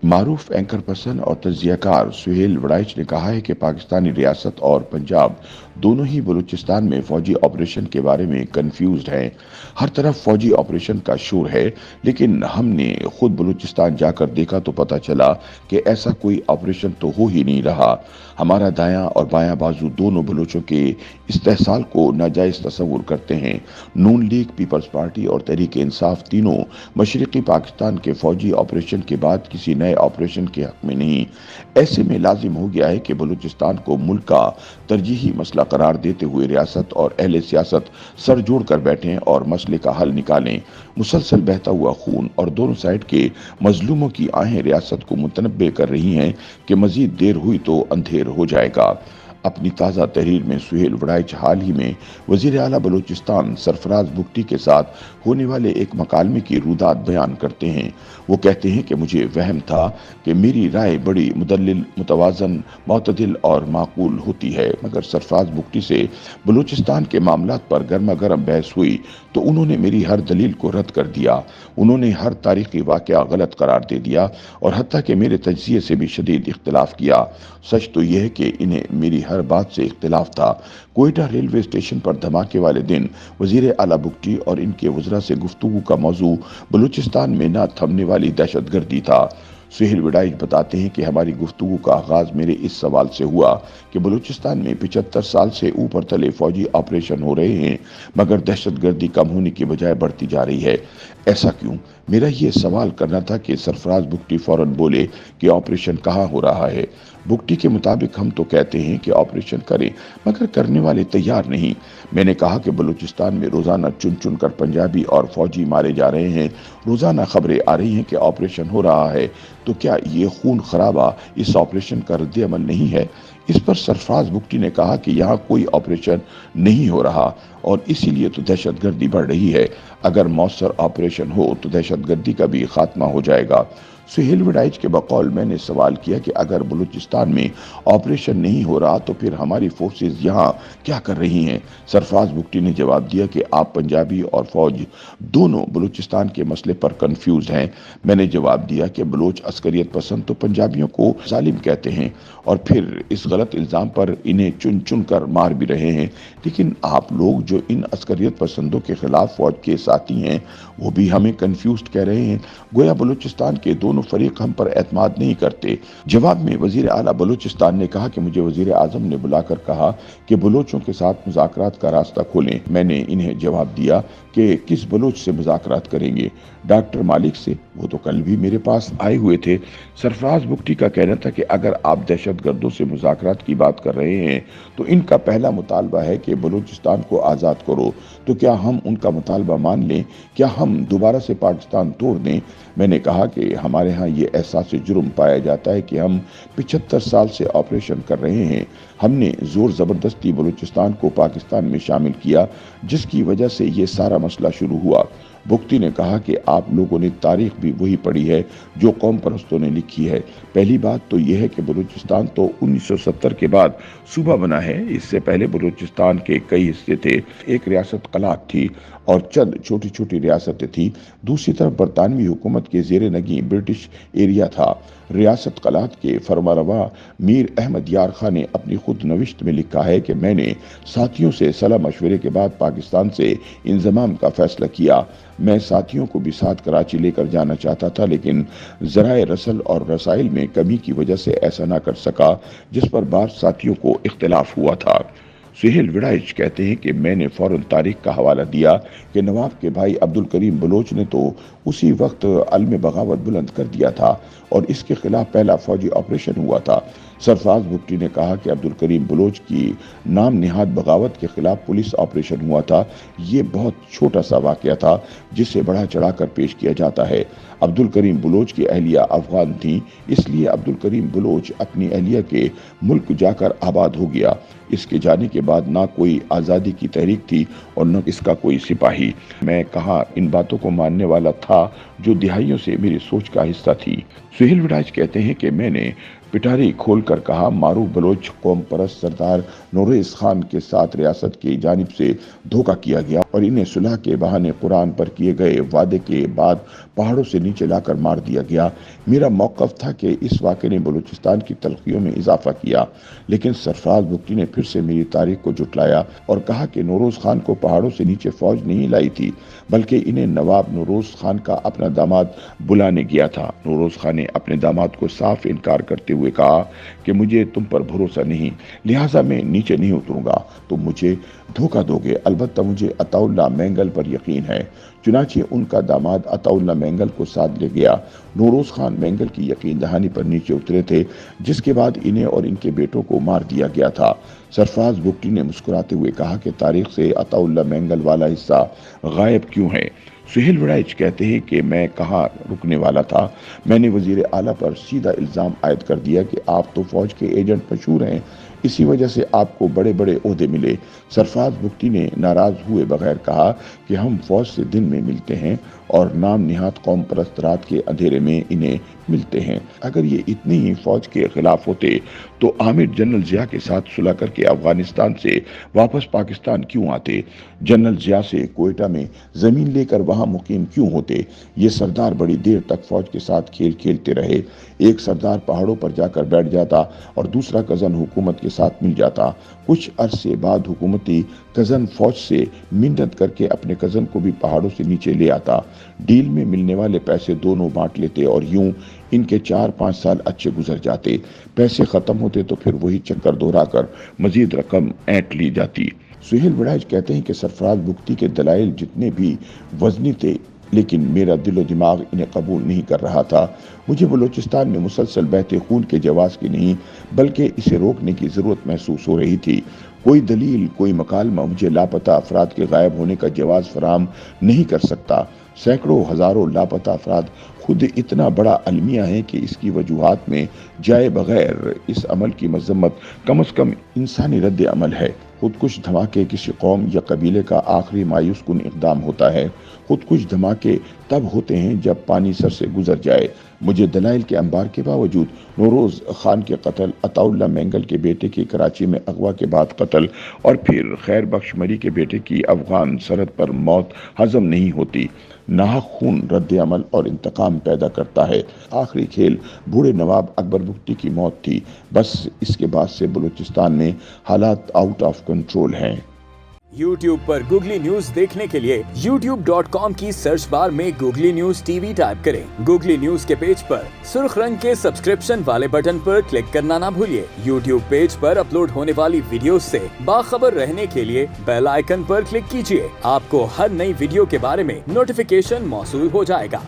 मारूफ anchor person और तज्जियाकार सुहेल वड़ाइच ने कहा है कि पाकिस्तानी रियासत और पंजाब दोनों ही बलूचिस्तान में फौजी ऑपरेशन के बारे में कंफ्यूज्ड हैं। हर तरफ फौजी ऑपरेशन का शोर है, लेकिन हमने खुद बलूचिस्तान जाकर देखा तो पता चला कि ऐसा कोई ऑपरेशन तो हो ही नहीं रहा। हमारा दायां और बायां बाजू दोनों बलूचों के इस्तेहसाल को नाजायज तस्वुर करते हैं। नून लीग, पीपल्स पार्टी और तहरीक इंसाफ तीनों मशरकी पाकिस्तान के फौजी ऑपरेशन के बाद किसी नए ऑपरेशन के हक में नहीं। ऐसे में लाजिम हो गया है कि बलूचिस्तान को मुल्क का तरजीही मसला करार देते हुए रियासत और अहले सियासत सर जोड़ कर बैठें और मसले का हल निकालें। मुसलसल बहता हुआ खून और दोनों साइड के मजलूमों की आहें रियासत को मुतनब्बे कर रही हैं कि मजीद देर हुई तो अंधेर हो जाएगा। अपनी ताज़ा तहरीर में सुहेल वड़ाइच हाल ही में वजीर आला बलूचिस्तान सरफराज बुगटी के साथ होने वाले एक मकालमे की रुदात बयान करते हैं। वो कहते हैं कि मुझे वहम था कि मेरी राय बड़ी मुदल्लिल, मुतवाजन, मुतदिल और माकूल होती है, मगर सरफराज बुगटी से बलूचिस्तान के मामलात पर गर्मा गर्म बहस हुई तो उन्होंने मेरी हर दलील को रद्द कर दिया। उन्होंने हर तारीखी वाक़या गलत करार दे दिया और हत्ता कि मेरे तज्जिए से भी शदीद इख्तिलाफ किया। सच तो यह है कि इन्हें मेरी हर बात से इख्तिलाफ था। कोयटा रेलवे स्टेशन पर धमाके वाले दिन वजीर आला बुगटी और इनके वज़रा से गुफ्तगू का मौजू बलूचिस्तान में न थमने वाली दहशतगर्दी था। सुहेल वड़ाइच बताते हैं कि हमारी गुफ्तगू का आगाज मेरे इस सवाल से हुआ कि बलूचिस्तान में 75 साल से ऊपर तले फौजी ऑपरेशन हो रहे हैं, मगर दहशतगर्दी कम होने की बजाय बढ़ती जा रही है। ऐसा क्यों? मेरा ये सवाल करना था कि सरफराज बुगटी फौरन बोले कि ऑपरेशन कहाँ हो रहा है। बुगटी के मुताबिक हम तो कहते हैं कि ऑपरेशन करें, मगर करने वाले तैयार नहीं। मैंने कहा कि बलूचिस्तान में रोजाना चुन चुन कर पंजाबी और फौजी मारे जा रहे हैं। रोजाना खबरें आ रही हैं कि ऑपरेशन हो रहा है, तो क्या ये खून खराबा इस ऑपरेशन का रद्द अमल नहीं है? इस पर सरफराज बुगटी ने कहा कि यहाँ कोई ऑपरेशन नहीं हो रहा और इसीलिए तो दहशतगर्दी बढ़ रही है। अगर मौसर ऑपरेशन हो तो दहशतगर्दी का भी खात्मा हो जाएगा। सुहेल वड़ाइच के बकौल मैंने सवाल किया कि अगर बलूचिस्तान में ऑपरेशन नहीं हो रहा तो फिर हमारी फोर्सेस यहाँ क्या कर रही हैं? सरफराज बुगटी ने जवाब दिया कि आप पंजाबी और फौज दोनों बलूचिस्तान के मसले पर कंफ्यूज हैं। मैंने जवाब दिया कि बलोच अस्करियत पसंद तो पंजाबियों को जालिम कहते हैं और फिर इस गलत इल्ज़ाम पर इन्हें चुन चुन कर मार भी रहे हैं, लेकिन आप लोग जो इन अस्करियत पसंदों के खिलाफ फौज के साथी हैं वो भी हमें कंफ्यूज कह रहे हैं। गोया बलूचिस्तान के दोनों फरीक हम पर एतमाद नहीं करते। जवाब में वजीर आला बलूचिस्तान ने कहा कि मुझे वजीर आजम ने बुलाकर कहा कि बलोचों के साथ मुज़ाकरात का रास्ता खोलें। मैंने इन्हें जवाब दिया कि किस बलोच से मुज़ाकरात करेंगे? डॉक्टर मालिक से? वो तो कल भी मेरे पास आए हुए थे। सरफराज बुगटी का कहना था कि अगर आप दहशतगर्दों से मुज़ाकरात की बात कर रहे हैं तो इनका पहला मुतालबा है कि बलूचिस्तान को आज़ाद करो। तो क्या हम उनका मुतालबा मान लें? क्या हम दोबारा से पाकिस्तान तोड़ दें? मैंने कहा कि हमारे यहाँ ये एहसास जुर्म पाया जाता है कि हम 75 साल से ऑपरेशन कर रहे हैं। हमने जोर ज़बरदस्ती बलूचिस्तान को पाकिस्तान में शामिल किया, जिसकी वजह से ये सारा मसला शुरू हुआ। बुगटी ने कहा कि आप लोगों ने तारीख भी वही पढ़ी है जो कौम परस्तों ने लिखी है। पहली बात तो यह है कि बलूचिस्तान तो 1970 के बाद सूबा बना है। इससे पहले बलूचिस्तान के कई हिस्से थे। एक रियासत कलात थी और चंद छोटी छोटी रियासतें थी। दूसरी तरफ बरतानवी हुकूमत के जेर नगी ब्रिटिश एरिया था। रियासत कलात के फरमारवा मीर अहमद यार खां ने अपनी खुद नविश्त में लिखा है कि मैंने साथियों से सलाह मशवरे के बाद पाकिस्तान से इंजमाम का फैसला किया। मैं साथियों को भी साथ कराची लेकर जाना चाहता था, लेकिन ज़राए रसल और रसाइल में कमी की वजह से ऐसा ना कर सका, जिस पर बाद साथियों को इख्तिलाफ हुआ था। सुहेल वड़ाइच कहते हैं कि मैंने फौरन तारीख का हवाला दिया कि नवाब के भाई अब्दुल करीम बलोच ने तो उसी वक्त अलम बगावत बुलंद कर दिया था और इसके खिलाफ पहला फौजी ऑपरेशन हुआ था। सरफराज बुगटी ने कहा कि अब्दुल करीम बलोच की नाम निहाद बगावत के खिलाफ पुलिस ऑपरेशन हुआ था। ये बहुत छोटा सा वाकया था जिसे बढ़ा चढ़ाकर पेश किया जाता है। अब्दुल करीम बलोच की अहलिया अफगान थी, इसलिए अब्दुल करीम बलोच अपनी अहलिया के मुल्क जाकर आबाद हो गया। इसके जाने के बाद ना कोई आज़ादी की तहरीक थी और न इसका कोई सिपाही। मैं कहा इन बातों को मानने वाला था जो दिहाइयों से मेरी सोच का हिस्सा थी। सुहेल वड़ाइच कहते हैं कि मैंने पिटारी खोलकर कहा, मारूफ बलोच कौम परस्त सरदार नूरेज़ खान के साथ रियासत की जानिब से धोखा किया गया और इन्हें सुलह के बहाने कुरान पर किए गए वादे के बाद पहाड़ों से नीचे लाकर मार दिया गया। मेरा मौक़िफ़ था कि इस वाक़े ने बलूचिस्तान की तलख़ियों में इजाफा किया, लेकिन सरफराज बुगटी ने फिर से मेरी तारीख को जुटलाया और कहा कि नूरोज़ खान को पहाड़ों से नीचे फौज नहीं लाई थी, बल्कि इन्हें नवाब नूरोज़ खान का अपना दामाद बुलाने गया था। नूरोज़ खान ने अपने दामाद को साफ इनकार करते हुए कहा कि मुझे तुम पर भरोसा नहीं, लिहाजा मैं नीचे नहीं उतरूंगा। तुम मुझे धोखा दोगे, अलबत्ता मुझे अताउल्लाह मेंगल पर यकीन है। चुनांचे उनका दामाद अताउल्लाह मेंगल को साथ ले गया। नूरोज़ खान मेंगल की यकीन दहानी पर नीचे उतरे थे, जिसके बाद इन्हें और इनके बेटों को मार दिया गया था। सरफराज बुगटी ने मुस्कुराते हुए कहा कि तारीख से अताउल्लाह मेंगल वाला हिस्सा गायब क्यों है। सुहेल वड़ाइच कहते हैं कि मैं कहाँ रुकने वाला था, मैंने वजीर आला पर सीधा इल्ज़ाम आयद कर दिया कि आप तो फौज के एजेंट मशहूर हैं, इसी वजह से आपको बड़े बड़े ओहदे मिले। सरफराज बुगटी ने नाराज हुए बगैर कहा कि हम फौज से दिन में मिलते हैं और नाम निहात कौम परस्त रात के अंधेरे में इन्हें मिलते हैं। अगर ये इतनी ही फौज के खिलाफ होते तो आमिर जनरल जिया के साथ सुलह करके अफगानिस्तान से वापस पाकिस्तान क्यों आते? जनरल जिया से कोयटा में जमीन लेकर वहां मुकीम क्यों होते? ये सरदार बड़ी देर तक फौज के साथ खेल खेलते रहे। एक सरदार पहाड़ों पर जाकर बैठ जाता और दूसरा कजन हुकूमत के साथ मिल जाता। कुछ अरसे बाद हुकूमती कजन फौज से मिन्नत करके अपने कजन को भी पहाड़ों से नीचे ले आता। डील में मिलने वाले पैसे दोनों बांट लेते और यूं इनके 4-5 साल अच्छे गुजर जाते। पैसे खत्म होते तो फिर वही चक्कर दोहराकर मजीद रकम ऐंठ ली जाती। सुहेल वड़ाइच कहते हैं कि सरफराज बुगटी के दलाइल जितने भी वजनी थे, लेकिन मेरा दिलो दिमाग इन्हें कबूल नहीं कर रहा था। मुझे बलूचिस्तान में मुसलसल बहते खून के जवाज़ की नहीं, बल्कि इसे रोकने की ज़रूरत महसूस हो रही थी। कोई दलील, कोई मकालमा मुझे लापता अफराद के गायब होने का जवाज़ फराहम नहीं कर सकता। सैकड़ों हज़ारों लापता अफराद खुद इतना बड़ा अलमिया है कि इसकी वजूहात में जाए बगैर इस अमल की मजम्मत कम अज़ कम इंसानी रद्द अमल है। खुदकुश धमाके किसी कौम या कबीले का आखिरी मायूस कुन इक़दाम होता है। खुदकुश धमाके तब होते हैं जब पानी सर से गुजर जाए। मुझे दलाइल के अंबार के बावजूद नूरोज़ खान के कत्ल, अताउल्लाह मेंगल के बेटे की कराची में अगवा के बाद कत्ल और फिर खैर बख्श मरी के बेटे की अफगान सरहद पर मौत हजम नहीं होती। नाहक खून रद्द अमल और इंतकाम पैदा करता है। आखिरी खेल बूढ़े नवाब अकबर बुगटी की मौत थी। बस इसके बाद से बलूचिस्तान में हालात आउट ऑफ कंट्रोल हैं। YouTube पर गूगली न्यूज देखने के लिए youtube.com की सर्च बार में गूगली न्यूज टीवी टाइप करें। गूगली न्यूज के पेज पर सुर्ख रंग के सब्सक्रिप्शन वाले बटन पर क्लिक करना ना भूलिए। YouTube पेज पर अपलोड होने वाली वीडियोस से बाखबर रहने के लिए बेल आइकन पर क्लिक कीजिए। आपको हर नई वीडियो के बारे में नोटिफिकेशन मौसूल हो जाएगा।